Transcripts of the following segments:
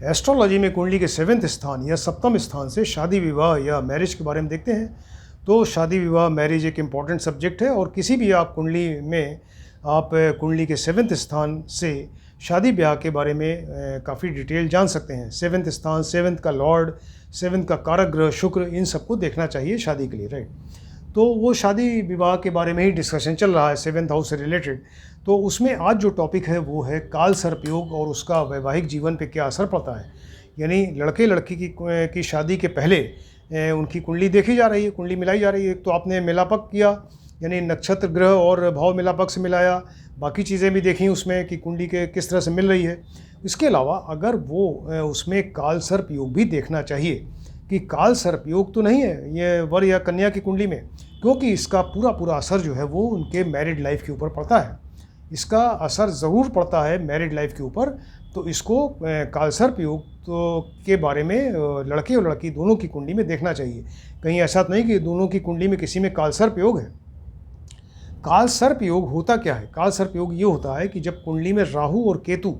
Astrology में कुंडली के 7वें स्थान या सप्तम स्थान से शादी विवाह या मैरिज के बारे में देखते हैं। तो शादी विवाह मैरिज एक इम्पॉर्टेंट सब्जेक्ट है और किसी भी आप कुंडली में आप कुंडली के 7वें स्थान से शादी ब्याह के बारे में काफ़ी डिटेल जान सकते हैं। 7वें स्थान, 7वें का लॉर्ड, 7वें का कारक ग्रह शुक्र, इन सबको देखना चाहिए शादी के लिए, राइट। तो वो शादी विवाह के बारे में ही डिस्कशन चल रहा है 7th हाउस से रिलेटेड। तो उसमें आज जो टॉपिक है वो है काल सर्प योग और उसका वैवाहिक जीवन पे क्या असर पड़ता है। यानी लड़के लड़की की शादी के पहले उनकी कुंडली देखी जा रही है, कुंडली मिलाई जा रही है। एक तो आपने मिलापक किया, यानी नक्षत्र ग्रह और भाव मिलापक से मिलाया, बाकी चीज़ें भी देखी उसमें कि कुंडली के किस तरह से मिल रही है। इसके अलावा अगर वो उसमें काल सर्प योग भी देखना चाहिए कि काल सर्प योग तो नहीं है ये वर या कन्या की कुंडली में, क्योंकि इसका पूरा पूरा असर जो है वो उनके मैरिड लाइफ के ऊपर पड़ता है। इसका असर ज़रूर पड़ता है मैरिड लाइफ के ऊपर। तो इसको काल सर्प योग तो के बारे में लड़के और लड़की दोनों की कुंडली में देखना चाहिए। कहीं ऐसा तो नहीं कि दोनों की कुंडली में किसी में काल सर्प योग है। काल सर्प योग होता क्या है? काल सर्प योग ये होता है कि जब कुंडली में राहु और केतु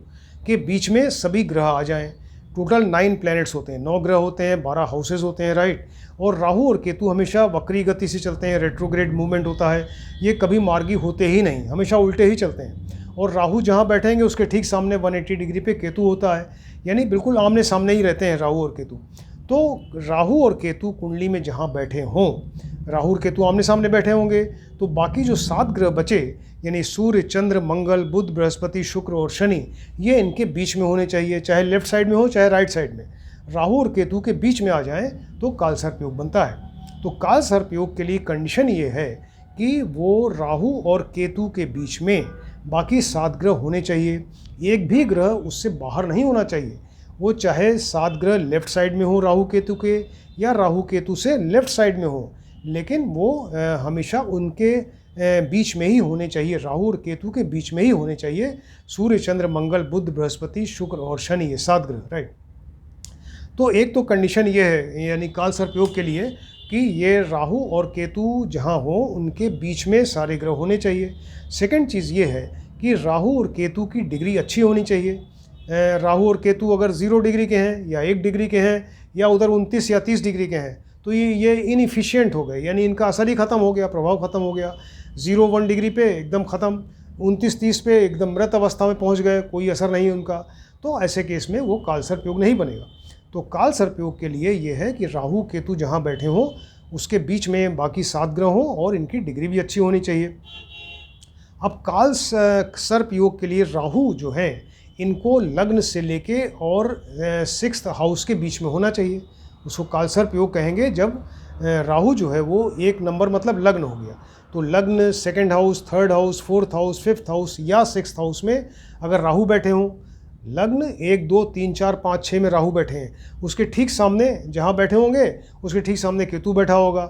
के बीच में सभी ग्रह आ जाएं। टोटल 9 प्लैनेट्स होते हैं, 9 ग्रह होते हैं, 12 हाउसेज होते हैं, राइट। और राहु और केतु हमेशा वक्री गति से चलते हैं, रेट्रोग्रेड मूवमेंट होता है। ये कभी मार्गी होते ही नहीं, हमेशा उल्टे ही चलते हैं। और राहु जहाँ बैठेंगे उसके ठीक सामने 180 डिग्री पे केतु होता है, यानी बिल्कुल आमने सामने ही रहते हैं राहु और केतु। तो राहु और केतु कुंडली में जहाँ बैठे हों, राहु और केतु आमने सामने बैठे होंगे, तो बाकी जो 7 ग्रह बचे यानी सूर्य, चंद्र, मंगल, बुध, बृहस्पति, शुक्र और शनि, ये इनके बीच में होने चाहिए, चाहे लेफ्ट साइड में हो चाहे राइट साइड में। राहु और केतु के बीच में आ जाएं तो काल सर्प योग बनता है। तो काल सर्प योग के लिए कंडीशन ये है कि वो राहु और केतु के बीच में बाकी 7 ग्रह होने चाहिए। एक भी ग्रह उससे बाहर नहीं होना चाहिए। वो चाहे 7 ग्रह लेफ्ट साइड में हो राहु केतु के, या राहु केतु से लेफ्ट साइड में हो, लेकिन वो हमेशा उनके बीच में ही होने चाहिए। राहु और केतु के बीच में ही होने चाहिए। सूर्य, चंद्र, मंगल, बुध, बृहस्पति, शुक्र और शनि, ये 7 ग्रह, राइट। तो एक तो कंडीशन ये है यानी काल सर्प योग के लिए कि ये राहु और केतु जहाँ हो उनके बीच में सारे ग्रह होने चाहिए। सेकंड चीज़ ये है कि राहु और केतु की डिग्री अच्छी होनी चाहिए। राहु और केतु अगर 0 डिग्री के हैं या 1 डिग्री के हैं या उधर 29 या 30 डिग्री के हैं तो ये इनएफिशिएंट हो गए, यानी इनका असर ही ख़त्म हो गया, प्रभाव ख़त्म हो गया। 0-1 डिग्री पे एकदम ख़त्म, 29-30 पे एकदम मृत अवस्था में पहुंच गए, कोई असर नहीं उनका। तो ऐसे केस में वो काल सर्प योग नहीं बनेगा। तो काल सर्प योग के लिए ये है कि राहु केतु जहाँ बैठे हों उसके बीच में बाकी 7 ग्रह हों और इनकी डिग्री भी अच्छी होनी चाहिए। अब काल सर्प योग के लिए राहु जो है इनको लग्न से लेके और 6th हाउस के बीच में होना चाहिए। उसको काल सर्प योग कहेंगे जब राहु जो है वो 1 नंबर मतलब लग्न हो गया। तो लग्न, 2nd house, 3rd house, 4th house, 5th house या 6th हाउस में अगर राहु बैठे हों, लग्न 1, 2, 3, 4, 5, 6 में राहु बैठे हैं, उसके ठीक सामने जहाँ बैठे होंगे उसके ठीक सामने केतु बैठा होगा।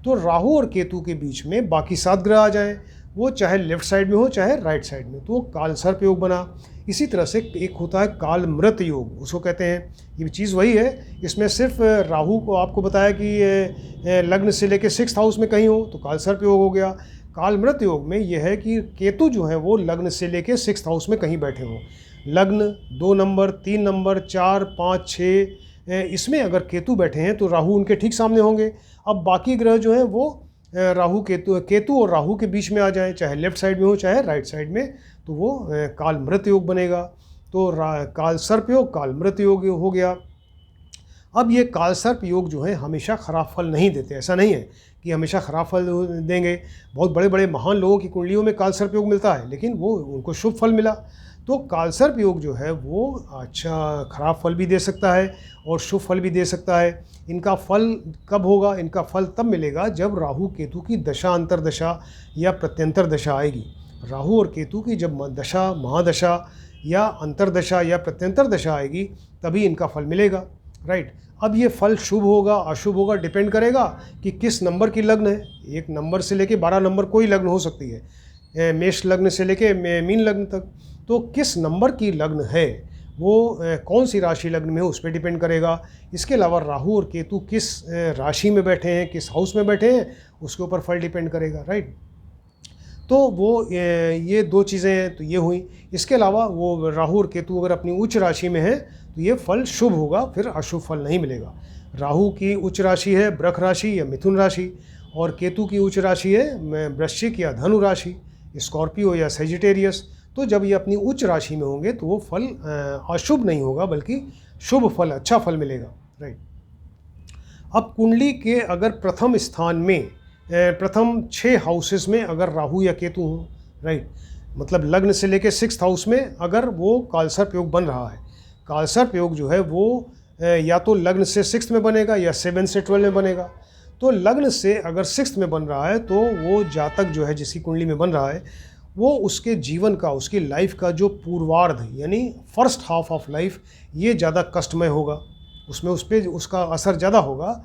तो राहु और केतु के बीच में बाकी 7 ग्रह आ जाएं, वो चाहे लेफ्ट साइड में हो चाहे राइट साइड में, तो वो काल सर्प योग बना। इसी तरह से एक होता है काल मृत योग, उसको कहते हैं। ये चीज़ वही है, इसमें सिर्फ राहु को आपको बताया कि लग्न से लेके 6th हाउस में कहीं हो तो काल सर्प योग हो गया। काल मृत योग में यह है कि केतु जो है वो लग्न से लेके 6th हाउस में कहीं बैठे हों। लग्न 2 नंबर, 3 नंबर, 4, 5, 6 इसमें अगर केतु बैठे हैं तो राहु उनके ठीक सामने होंगे। अब बाकी ग्रह जो हैं वो राहु केतु और राहु के बीच में आ जाएं, चाहे लेफ्ट साइड में हो चाहे राइट साइड में, तो वो काल मृत योग बनेगा। तो काल सर्प योग काल मृत योग हो गया। अब ये काल सर्प योग जो है हमेशा ख़राब फल नहीं देते, ऐसा नहीं है कि हमेशा ख़राब फल देंगे। बहुत बड़े बड़े महान लोगों की कुंडलियों में काल सर्प योग मिलता है, लेकिन वो उनको शुभ फल मिला। तो काल सर्प योग जो है वो अच्छा खराब फल भी दे सकता है और शुभ फल भी दे सकता है। इनका फल कब होगा? इनका फल तब मिलेगा जब राहु केतु की दशा, अंतरदशा या प्रत्यंतर दशा आएगी। राहु और केतु की जब दशा, महादशा या अंतरदशा या प्रत्यंतर दशा आएगी तभी इनका फल मिलेगा, राइट। अब ये फल शुभ होगा अशुभ होगा डिपेंड करेगा कि किस नंबर की लग्न है। 1 नंबर से लेके 12 नंबर कोई लग्न हो सकती है, मेष लग्न से लेके मीन लग्न तक। तो किस नंबर की लग्न है वो कौन सी राशि लग्न में है उस पर डिपेंड करेगा। इसके अलावा राहु और केतु किस राशि में बैठे हैं, किस हाउस में बैठे हैं, उसके ऊपर फल डिपेंड करेगा, राइट। तो वो ये 2 चीज़ें तो ये हुई। इसके अलावा वो राहु और केतु अगर अपनी उच्च राशि में है तो ये फल शुभ होगा, फिर अशुभ फल नहीं मिलेगा। राहु की उच्च राशि है वृष राशि या मिथुन राशि, और केतु की उच्च राशि है वृश्चिक या धनु राशि, स्कॉर्पियो या सेजिटेरियस। तो जब ये अपनी उच्च राशि में होंगे तो वो फल अशुभ नहीं होगा, बल्कि शुभ फल, अच्छा फल मिलेगा, राइट। अब कुंडली के अगर प्रथम स्थान में प्रथम 6 हाउसेस में अगर राहु या केतु हों, राइट, मतलब लग्न से लेकर 6th हाउस में अगर वो कालसर्प योग बन रहा है, कालसर्प योग जो है वो या तो लग्न से 6th में बनेगा या 7 से 12 में बनेगा। तो लग्न से अगर 6th में बन रहा है तो वो जातक जो है जिसकी कुंडली में बन रहा है, वो उसके जीवन का, उसकी लाइफ का जो पूर्वार्ध यानी फर्स्ट हाफ ऑफ लाइफ, ये ज़्यादा कष्टमय होगा, उसमें उस पर उसका असर ज़्यादा होगा।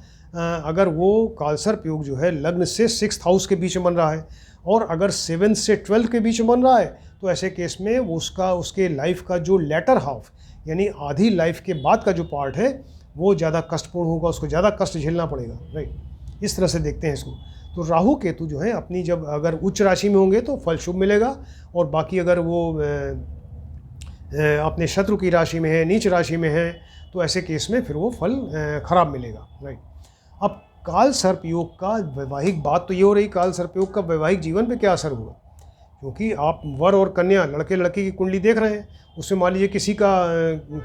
अगर वो कालसर्प योग जो है लग्न से 6th हाउस के बीच में बन रहा है, और अगर 7 से 12 के बीच में बन रहा है, तो ऐसे केस में वो उसके लाइफ का जो लेटर हाफ यानी आधी लाइफ के बाद का जो पार्ट है वो ज़्यादा कष्टपूर्ण होगा, उसको ज़्यादा कष्ट झेलना पड़ेगा, राइट। इस तरह से देखते हैं इसको। तो राहु केतु जो है अपनी जब अगर उच्च राशि में होंगे तो फल शुभ मिलेगा, और बाकी अगर वो अपने शत्रु की राशि में है, नीच राशि में है, तो ऐसे केस में फिर वो फल खराब मिलेगा, राइट। अब काल सर्प योग का वैवाहिक बात तो ये हो रही, काल सर्प योग का वैवाहिक जीवन पे क्या असर हुआ, क्योंकि आप वर और कन्या, लड़के लड़की की कुंडली देख रहे हैं, उसमें मान लीजिए किसी का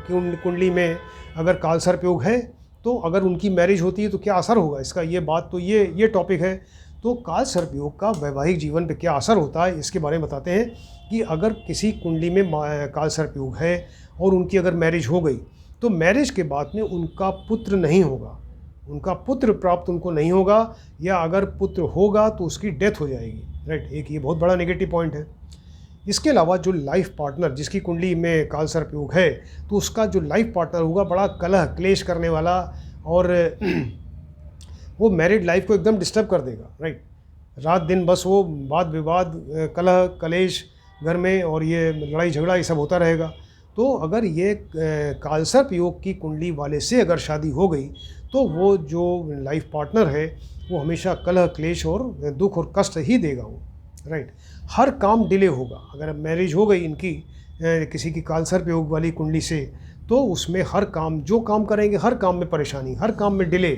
कुंडली में अगर काल सर्प योग है, तो अगर उनकी मैरिज होती है तो क्या असर होगा इसका, ये बात तो ये टॉपिक है। तो काल सर्प योग का वैवाहिक जीवन पे क्या असर होता है इसके बारे में बताते हैं कि अगर किसी कुंडली में काल सर्प योग है और उनकी अगर मैरिज हो गई, तो मैरिज के बाद में उनका पुत्र नहीं होगा, उनका पुत्र प्राप्त उनको नहीं होगा, या अगर पुत्र होगा तो उसकी डेथ हो जाएगी, राइट। एक ये बहुत बड़ा नेगेटिव पॉइंट है। इसके अलावा जो लाइफ पार्टनर जिसकी कुंडली में काल सर्प योग है, तो उसका जो लाइफ पार्टनर होगा बड़ा कलह क्लेश करने वाला, और वो मैरिड लाइफ को एकदम डिस्टर्ब कर देगा, राइट। रात दिन बस वो वाद विवाद, कलह कलेश घर में, और ये लड़ाई झगड़ा ये सब होता रहेगा। तो अगर ये कालसर्प योग की कुंडली वाले से अगर शादी हो गई, तो वो जो लाइफ पार्टनर है वो हमेशा कलह क्लेश और दुख और कष्ट ही देगा वो, राइट। हर काम डिले होगा। अगर मैरिज हो गई इनकी किसी की कालसर्प योग वाली कुंडली से, तो उसमें हर काम, जो काम करेंगे हर काम में परेशानी, हर काम में डिले,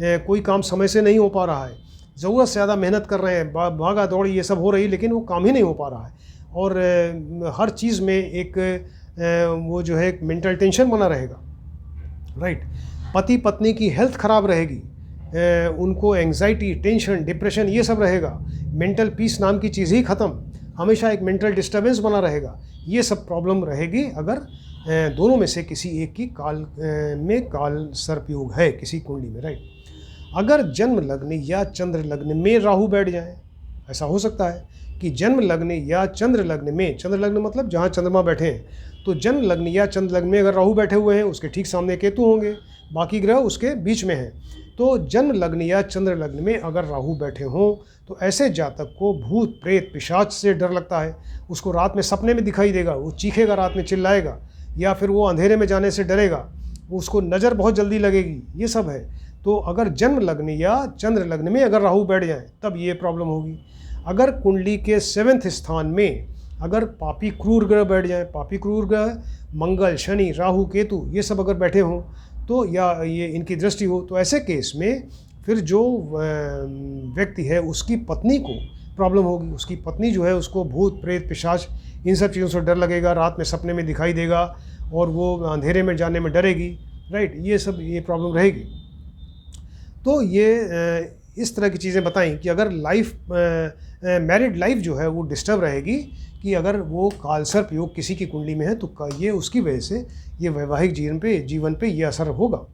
कोई काम समय से नहीं हो पा रहा है, ज़रूरत से ज़्यादा मेहनत कर रहे हैं, भागा दौड़ी ये सब हो रही, लेकिन वो काम ही नहीं हो पा रहा है, और हर चीज़ में एक वो जो है एक मेंटल टेंशन बना रहेगा, राइट। पति पत्नी की हेल्थ ख़राब रहेगी, उनको एंग्जाइटी, टेंशन, डिप्रेशन ये सब रहेगा, मेंटल पीस नाम की चीज़ ही ख़त्म, हमेशा एक मेंटल डिस्टर्बेंस बना रहेगा। ये सब प्रॉब्लम रहेगी अगर दोनों में से किसी एक की में काल सर्प योग है किसी कुंडली में, राइट। अगर जन्म लग्न या चंद्र लग्न में राहु बैठ जाए, ऐसा हो सकता है कि जन्म लग्न या चंद्र लग्न में, चंद्र लग्न मतलब जहाँ चंद्रमा बैठे हैं, तो जन्म लग्न या चंद्र लग्न में अगर राहु बैठे हुए हैं, उसके ठीक सामने केतु होंगे, बाकी ग्रह उसके बीच में हैं। तो जन्म लग्न या चंद्र लग्न में अगर राहु बैठे हों, तो ऐसे जातक को भूत प्रेत पिशाच से डर लगता है, उसको रात में सपने में दिखाई देगा, वो चीखेगा, रात में चिल्लाएगा, या फिर वो अंधेरे में जाने से डरेगा, उसको नज़र बहुत जल्दी लगेगी, ये सब है। तो अगर जन्म लग्न या चंद्र लग्न में अगर राहु बैठ जाए तब ये प्रॉब्लम होगी। अगर कुंडली के 7वें स्थान में अगर पापी क्रूर ग्रह बैठ जाए, पापी क्रूर ग्रह मंगल, शनि, राहु, केतु ये सब अगर बैठे हों, तो या ये इनकी दृष्टि हो, तो ऐसे केस में फिर जो व्यक्ति है उसकी पत्नी को प्रॉब्लम होगी। उसकी पत्नी जो है उसको भूत प्रेत पिशाच इन सब चीज़ों से डर लगेगा, रात में सपने में दिखाई देगा, और वो अंधेरे में जाने में डरेगी, राइट। ये प्रॉब्लम रहेगी। तो ये इस तरह की चीज़ें बताई कि अगर मैरिड लाइफ जो है वो डिस्टर्ब रहेगी, कि अगर वो कालसर्प योग किसी की कुंडली में है, तो ये उसकी वजह से ये वैवाहिक जीवन पे ये असर होगा।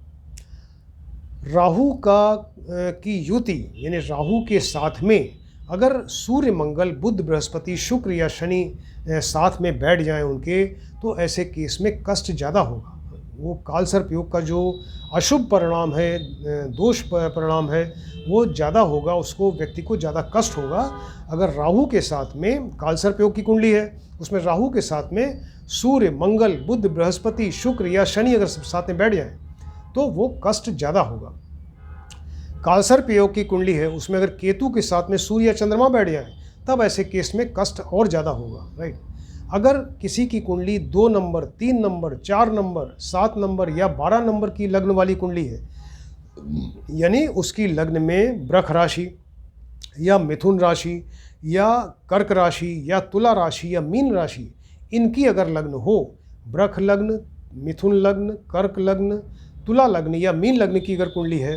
राहु की युति यानी राहु के साथ में अगर सूर्य, मंगल, बुध, बृहस्पति, शुक्र या शनि साथ में बैठ जाएं उनके, तो ऐसे केस में कष्ट ज़्यादा होगा। वो कालसर्प योग का जो अशुभ परिणाम है, दोष परिणाम है, वो ज़्यादा होगा, उसको व्यक्ति को ज़्यादा कष्ट होगा। अगर राहु के साथ में कालसर्प योग की कुंडली है, उसमें राहु के साथ में सूर्य, मंगल, बुध, बृहस्पति, शुक्र या शनि अगर साथ में बैठ जाए, तो वो कष्ट ज़्यादा होगा। कालसर्प योग की कुंडली है, उसमें अगर केतु के साथ में सूर्य या चंद्रमा बैठ जाए, तब ऐसे केस में कष्ट और ज़्यादा होगा, राइट। अगर किसी की कुंडली 2 नंबर, 3 नंबर, 4 नंबर, 7 नंबर या 12 नंबर की लग्न वाली कुंडली है, यानी उसकी लग्न में वृष राशि या मिथुन राशि या कर्क राशि या तुला राशि या मीन राशि, इनकी अगर लग्न हो, वृष लग्न, मिथुन लग्न, कर्क लग्न, तुला लग्न या मीन लग्न की अगर कुंडली है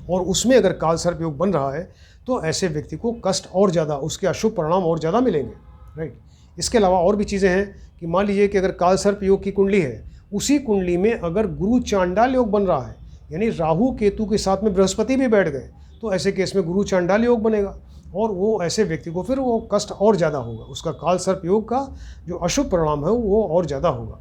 और उसमें अगर काल सर्प योग बन रहा है, तो ऐसे व्यक्ति को कष्ट और ज़्यादा, उसके अशुभ परिणाम और ज़्यादा मिलेंगे, राइट। इसके अलावा और भी चीज़ें हैं कि मान लीजिए कि अगर काल सर्प योग की कुंडली है, उसी कुंडली में अगर गुरु चांडाल योग बन रहा है, यानी राहु केतु के साथ में बृहस्पति भी बैठ गए, तो ऐसे केस में गुरु चांडाल योग बनेगा और वो ऐसे व्यक्ति को फिर वो कष्ट और ज़्यादा होगा, उसका काल सर्प योग का जो अशुभ परिणाम है वो और ज़्यादा होगा।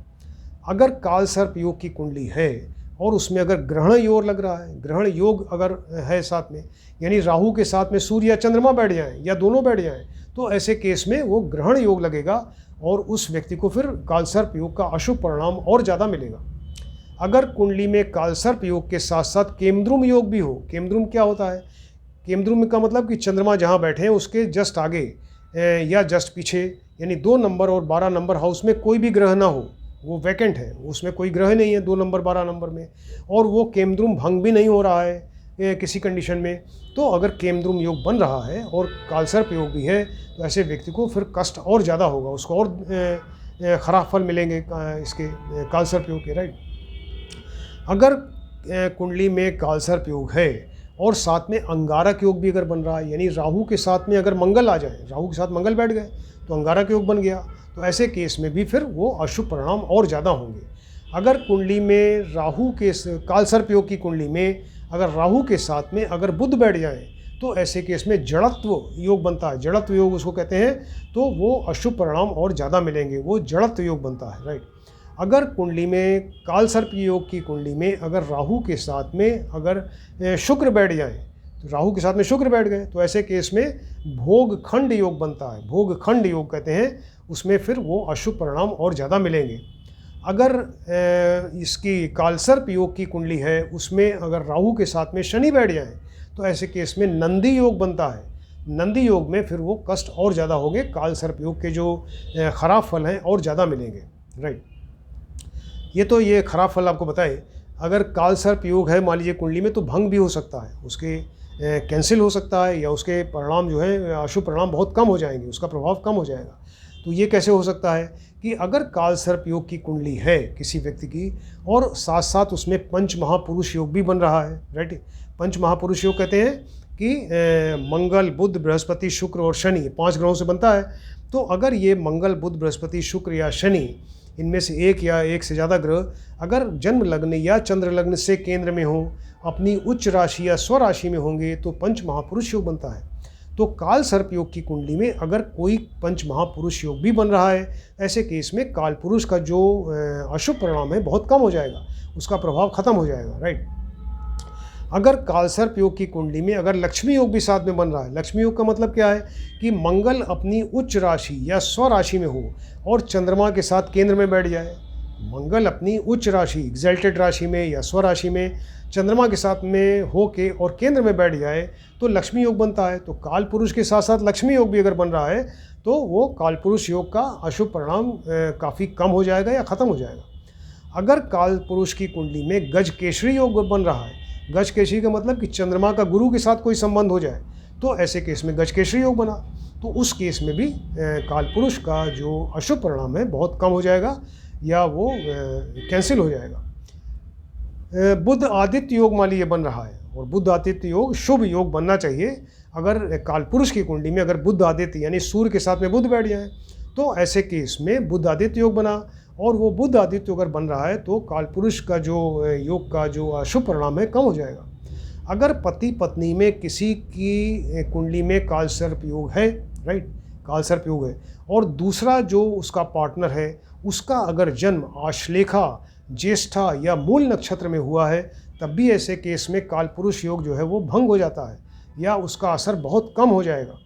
अगर काल सर्प योग की कुंडली है और उसमें अगर ग्रहण योग लग रहा है, ग्रहण योग अगर है साथ में, यानी राहु के साथ में सूर्य या चंद्रमा बैठ जाएं या दोनों बैठ जाएं, तो ऐसे केस में वो ग्रहण योग लगेगा और उस व्यक्ति को फिर काल सर्प योग का अशुभ परिणाम और ज़्यादा मिलेगा। अगर कुंडली में काल सर्प योग के साथ साथ केमद्रुम योग भी हो, केमद्रुम क्या होता है? केमद्रुम का मतलब कि चंद्रमा जहाँ बैठे हैं उसके जस्ट आगे या जस्ट पीछे, यानी 2 नंबर और 12 नंबर हाउस में कोई भी ग्रह ना हो, वो वैकेंट है, उसमें कोई ग्रह नहीं है 2 नंबर 12 नंबर में, और वो केमद्रुम भंग भी नहीं हो रहा है किसी कंडीशन में, तो अगर केमद्रुम योग बन रहा है और काल सर्प योग भी है, तो ऐसे व्यक्ति को फिर कष्ट और ज़्यादा होगा, उसको और ख़राब फल मिलेंगे इसके काल सर्प योग के, राइट। अगर कुंडली में काल सर्प योग है और साथ में अंगारक योग भी अगर बन रहा है, यानी राहु के साथ में अगर मंगल आ जाए, राहु के साथ मंगल बैठ गए तो अंगारक योग बन गया, तो ऐसे केस में भी फिर वो अशुभ परिणाम और ज़्यादा होंगे। अगर कुंडली में राहु के काल सर्प योग की कुंडली में अगर राहु के साथ में अगर बुध बैठ जाए, तो ऐसे केस में जड़त्व योग बनता है, जड़त्व योग उसको कहते हैं, तो वो अशुभ परिणाम और ज़्यादा मिलेंगे, वो जड़त्व योग बनता है, राइट। अगर कुंडली में काल सर्प योग की कुंडली में अगर राहु के साथ में अगर शुक्र बैठ जाए, तो राहु के साथ में शुक्र बैठ गए, तो ऐसे केस में भोग खंड योग बनता है, भोग खंड योग कहते हैं, उसमें फिर वो अशुभ परिणाम और ज़्यादा मिलेंगे। अगर इसकी काल सर्प योग की कुंडली है, उसमें अगर राहु के साथ में शनि बैठ जाए, तो ऐसे केस में नंदी योग बनता है, नंदी योग में फिर वो कष्ट और ज़्यादा होंगे, काल सर्प योग के जो खराब फल हैं और ज़्यादा मिलेंगे, राइट। ये खराब फल आपको बताए। अगर काल सर्प योग है मान लीजिए कुंडली में, तो भंग भी हो सकता है, उसके कैंसिल हो सकता है, या उसके परिणाम जो है अशुभ परिणाम बहुत कम हो जाएंगे, उसका प्रभाव कम हो जाएगा। तो ये कैसे हो सकता है कि अगर काल सर्प योग की कुंडली है किसी व्यक्ति की और साथ साथ उसमें पंच महापुरुष योग भी बन रहा है, राइट। पंच महापुरुष योग कहते हैं कि मंगल, बुध, बृहस्पति, शुक्र और शनि 5 ग्रहों से बनता है। तो अगर ये मंगल, बुध, बृहस्पति, शुक्र या शनि, इनमें से एक या एक से ज़्यादा ग्रह अगर जन्म लग्न या चंद्र लग्न से केंद्र में हो, अपनी उच्च राशि या स्वराशि में होंगे, तो पंच महापुरुष योग बनता है। तो काल सर्प योग की कुंडली में अगर कोई पंच महापुरुष योग भी बन रहा है, ऐसे केस में काल पुरुष का जो अशुभ परिणाम है बहुत कम हो जाएगा, उसका प्रभाव खत्म हो जाएगा, राइट। अगर काल सर्प योग की कुंडली में अगर लक्ष्मी योग भी साथ में बन रहा है, लक्ष्मी योग का मतलब क्या है कि मंगल अपनी उच्च राशि या स्वराशि में हो और चंद्रमा के साथ केंद्र में बैठ जाए, मंगल अपनी उच्च राशि एग्जल्टेड राशि में या स्वराशि में चंद्रमा के साथ में हो के और केंद्र में बैठ जाए, तो लक्ष्मी योग बनता है। तो काल पुरुष के साथ साथ लक्ष्मी योग भी अगर बन रहा है, तो वो काल पुरुष योग का अशुभ परिणाम काफ़ी कम हो जाएगा या ख़त्म हो जाएगा। अगर काल पुरुष की कुंडली में गज केसरी योग बन रहा है, गज केसरी का मतलब कि चंद्रमा का गुरु के साथ कोई संबंध हो जाए, तो ऐसे केस में गज केसरी योग बना, तो उस केस में भी काल पुरुष का जो अशुभ परिणाम है बहुत कम हो जाएगा या वो कैंसिल हो जाएगा। बुध आदित्य योग मान लीजिए बन रहा है, और बुध आदित्य योग शुभ योग बनना चाहिए। अगर काल पुरुष की कुंडली में अगर बुध आदित्य यानी सूर्य के साथ में बुध बैठ जाए, तो ऐसे केस में बुध आदित्य योग बना, और वो बुध आदित्य अगर बन रहा है तो काल पुरुष का जो योग का जो अशुभ परिणाम है कम हो जाएगा। अगर पति पत्नी में किसी की कुंडली में काल सर्प योग है, राइट, काल सर्प योग है, और दूसरा जो उसका पार्टनर है उसका अगर जन्म आश्लेषा, ज्येष्ठा या मूल नक्षत्र में हुआ है, तब भी ऐसे केस में काल पुरुष योग जो है वो भंग हो जाता है या उसका असर बहुत कम हो जाएगा।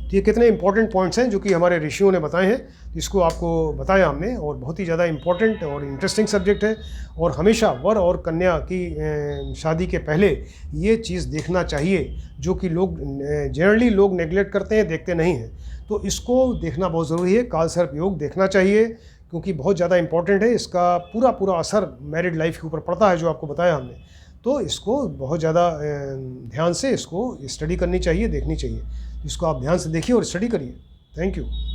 तो ये कितने इंपॉर्टेंट पॉइंट्स हैं जो कि हमारे ऋषियों ने बताए हैं, इसको आपको बताया हमने, और बहुत ही ज़्यादा इंपॉर्टेंट और इंटरेस्टिंग सब्जेक्ट है। और हमेशा वर और कन्या की शादी के पहले ये चीज़ देखना चाहिए, जो कि लोग जनरली लोग नेगलेक्ट करते हैं, देखते नहीं हैं। तो इसको देखना बहुत ज़रूरी है, कालसर्प योग देखना चाहिए, क्योंकि बहुत ज़्यादा इंपॉर्टेंट है। इसका पूरा पूरा असर मैरिड लाइफ के ऊपर पड़ता है, जो आपको बताया हमने। तो इसको बहुत ज़्यादा ध्यान से इसको स्टडी करनी चाहिए, देखनी चाहिए। इसको आप ध्यान से देखिए और स्टडी करिए। Thank you.